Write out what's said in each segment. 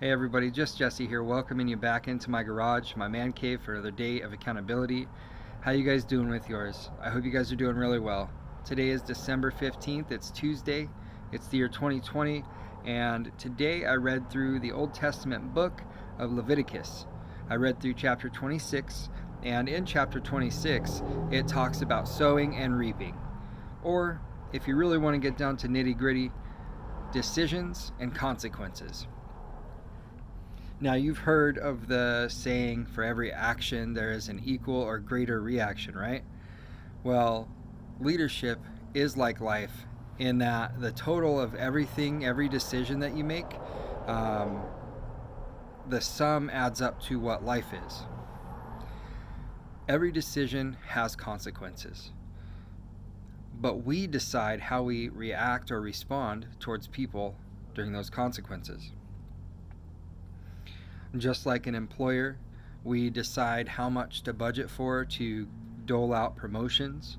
Hey everybody, just Jesse here, welcoming you back into my garage, my man cave for another day of accountability. How you guys doing with yours? I hope you guys are doing really well. Today is December 15th, it's Tuesday, it's the year 2020, and today I read through the Old Testament book of Leviticus. I read through chapter 26, and in chapter 26, it talks about sowing and reaping. Or, if you really want to get down to nitty gritty, decisions and consequences. Now, you've heard of the saying, for every action there is an equal or greater reaction, right? Well, leadership is like life in that the total of everything, every decision that you make, um, the sum adds up to what life is. Every decision has consequences, but we decide how we react or respond towards people during those consequences. Just like an employer, we decide how much to budget for to dole out promotions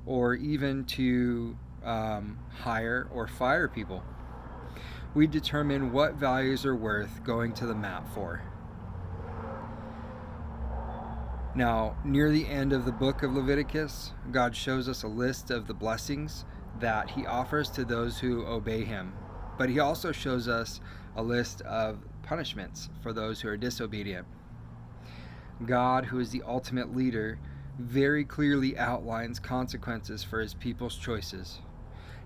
or even to hire or fire people. We determine what values are worth going to the mat for. Now, near the end of the book of Leviticus, God shows us a list of the blessings that He offers to those who obey Him. But He also shows us a list of punishments for those who are disobedient. God, who is the ultimate leader, very clearly outlines consequences for His people's choices.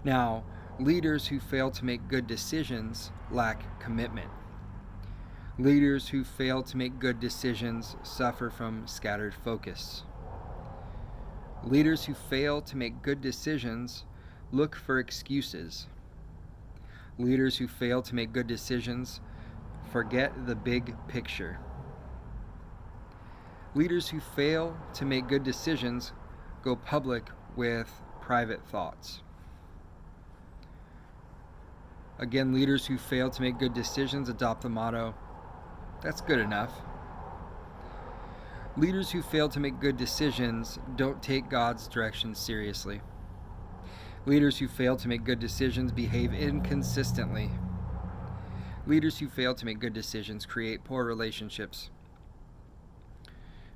Now, leaders who fail to make good decisions lack commitment. Leaders who fail to make good decisions suffer from scattered focus. Leaders who fail to make good decisions look for excuses. Leaders who fail to make good decisions forget the big picture. Leaders who fail to make good decisions go public with private thoughts. Again, leaders who fail to make good decisions adopt the motto, "That's good enough." Leaders who fail to make good decisions don't take God's direction seriously. Leaders who fail to make good decisions behave inconsistently. Leaders who fail to make good decisions create poor relationships.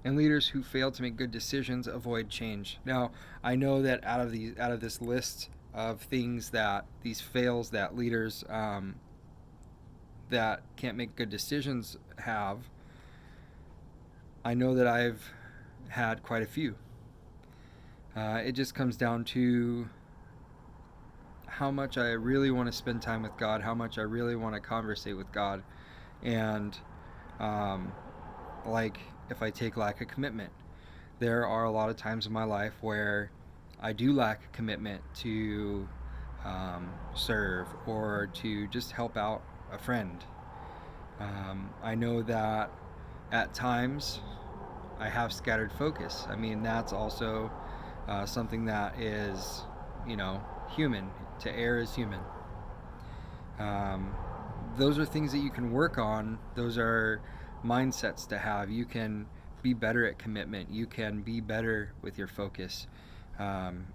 And leaders who fail to make good decisions avoid change. Now, I know that out of this list of things, that these fails that leaders that can't make good decisions have, I know that I've had quite a few. It just comes down to how much I really want to spend time with God, how much I really want to conversate with God, and like if I take lack of commitment. There are a lot of times in my life where I do lack commitment to serve or to just help out a friend. I know that at times I have scattered focus. I mean, that's also something that is, human. To err is human. Those are things that you can work on. Those are mindsets to have. You can be better at commitment. You can be better with your focus.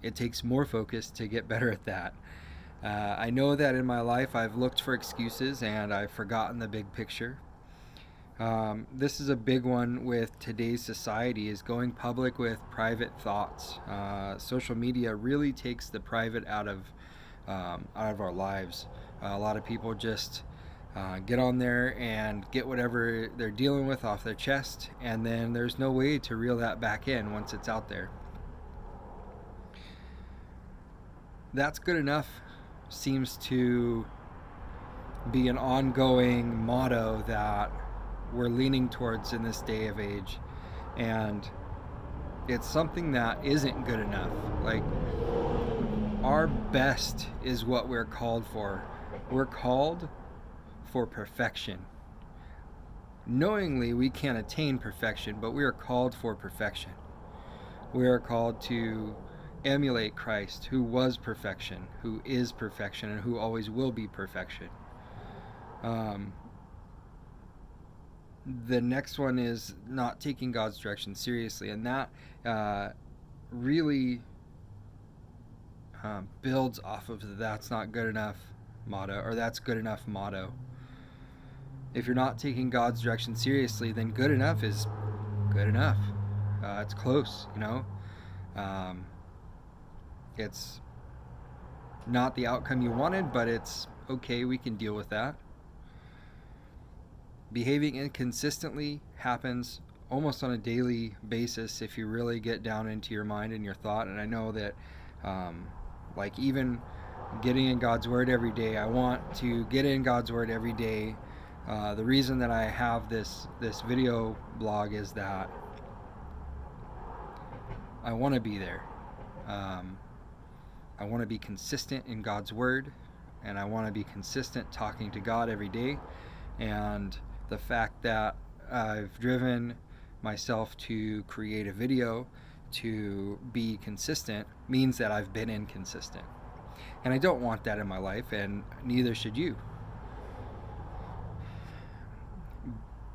It takes more focus to get better at that. I know that in my life I've looked for excuses and I've forgotten the big picture. This is a big one with today's society, is going public with private thoughts. Social media really takes the private out of our lives. A lot of people just get on there and get whatever they're dealing with off their chest, and then there's no way to reel that back in once it's out there. That's good enough seems to be an ongoing motto that we're leaning towards in this day of age, and it's something that isn't good enough. Like, our best is what we're called for. We're called for perfection. Knowingly, we can't attain perfection, but we are called for perfection. We are called to emulate Christ, who was perfection, who is perfection, and who always will be perfection. The next one is not taking God's direction seriously, and that really builds off of the "that's not good enough" motto, or "that's good enough" motto. If you're not taking God's direction seriously, then good enough is good enough. It's close, you know. It's not the outcome you wanted, but it's okay. We can deal with that. Behaving inconsistently happens almost on a daily basis if you really get down into your mind and your thought. And I know that, like, even getting in God's Word every day, I want to get in God's Word every day. The reason that I have this video blog is that I want to be there. I want to be consistent in God's Word, and I want to be consistent talking to God every day. And the fact that I've driven myself to create a video to be consistent means that I've been inconsistent. And I don't want that in my life, and neither should you.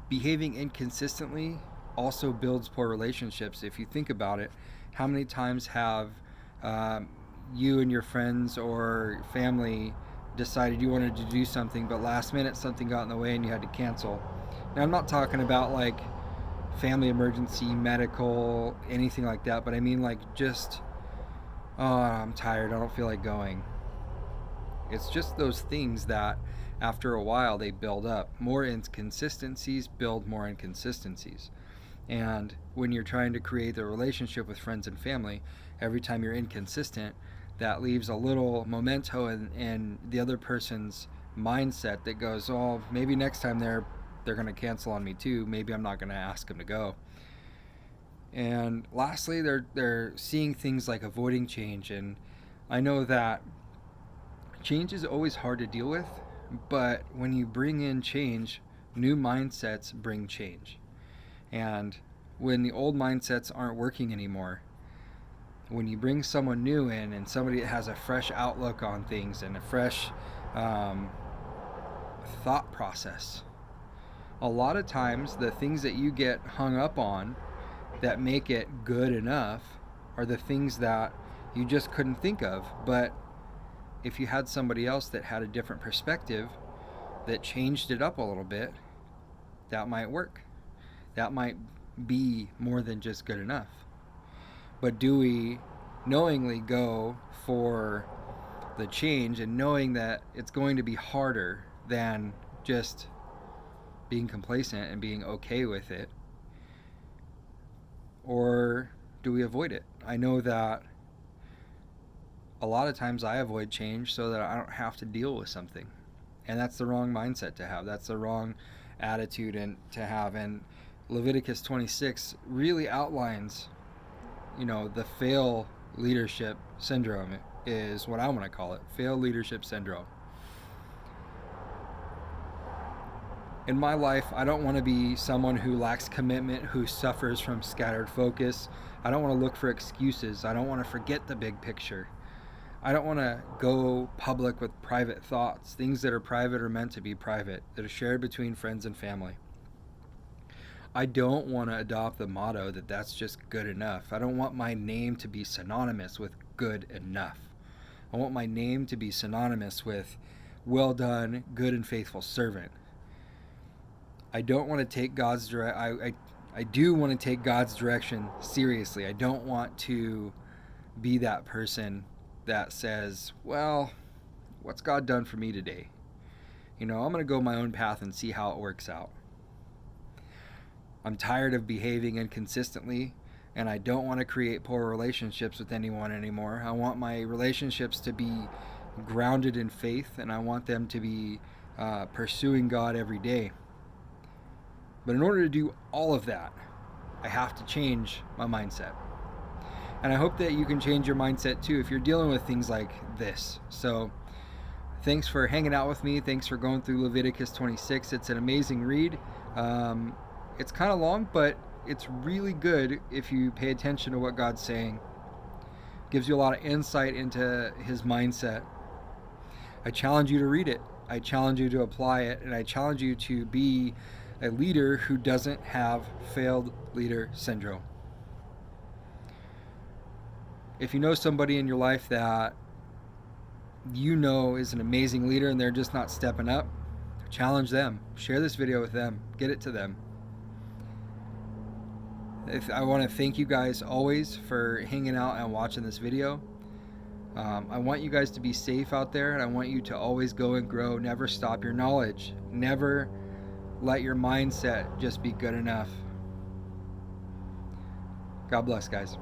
Behaving inconsistently also builds poor relationships. If you think about it, how many times have you and your friends or family decided you wanted to do something, but last minute something got in the way and you had to cancel? Now, I'm not talking about like family emergency, medical, anything like that, but I mean like just, oh, I'm tired, I don't feel like going. It's just those things that after a while they build up. More inconsistencies build more inconsistencies. And when you're trying to create the relationship with friends and family, every time you're inconsistent, that leaves a little memento in the other person's mindset that goes, oh, maybe next time they're going to cancel on me too. Maybe I'm not going to ask them to go. And lastly, they're seeing things like avoiding change. And I know that change is always hard to deal with, but when you bring in change, new mindsets bring change. And when the old mindsets aren't working anymore, when you bring someone new in and somebody that has a fresh outlook on things and a fresh thought process, a lot of times the things that you get hung up on that make it good enough are the things that you just couldn't think of. But if you had somebody else that had a different perspective that changed it up a little bit, that might work. That might be more than just good enough. But do we knowingly go for the change and knowing that it's going to be harder than just being complacent and being okay with it? Or do we avoid it? I know that a lot of times I avoid change so that I don't have to deal with something. And that's the wrong mindset to have. That's the wrong attitude to have. And Leviticus 26 really outlines, the fail leadership syndrome is what I want to call it. Fail leadership syndrome. In my life, I don't want to be someone who lacks commitment, who suffers from scattered focus. I don't want to look for excuses. I don't want to forget the big picture. I don't want to go public with private thoughts. Things that are private are meant to be private, that are shared between friends and family. I don't want to adopt the motto that that's just good enough. I don't want my name to be synonymous with good enough. I want my name to be synonymous with well done, good and faithful servant. I don't want to take God's I do want to take God's direction seriously. I don't want to be that person that says, well, what's God done for me today? I'm going to go my own path and see how it works out. I'm tired of behaving inconsistently, and I don't want to create poor relationships with anyone anymore. I want my relationships to be grounded in faith, and I want them to be pursuing God every day. But in order to do all of that, I have to change my mindset. And I hope that you can change your mindset too if you're dealing with things like this. So thanks for hanging out with me. Thanks for going through Leviticus 26. It's an amazing read. It's kind of long, but it's really good if you pay attention to what God's saying. It gives you a lot of insight into his mindset. I challenge you to read it. I challenge you to apply it. And I challenge you to be a leader who doesn't have failed leader syndrome. If you know somebody in your life that is an amazing leader and they're just not stepping up, challenge them. Share this video with them. Get it to them. I want to thank you guys always for hanging out and watching this video. I want you guys to be safe out there, and I want you to always go and grow. Never stop your knowledge. Never let your mindset just be good enough. God bless, guys.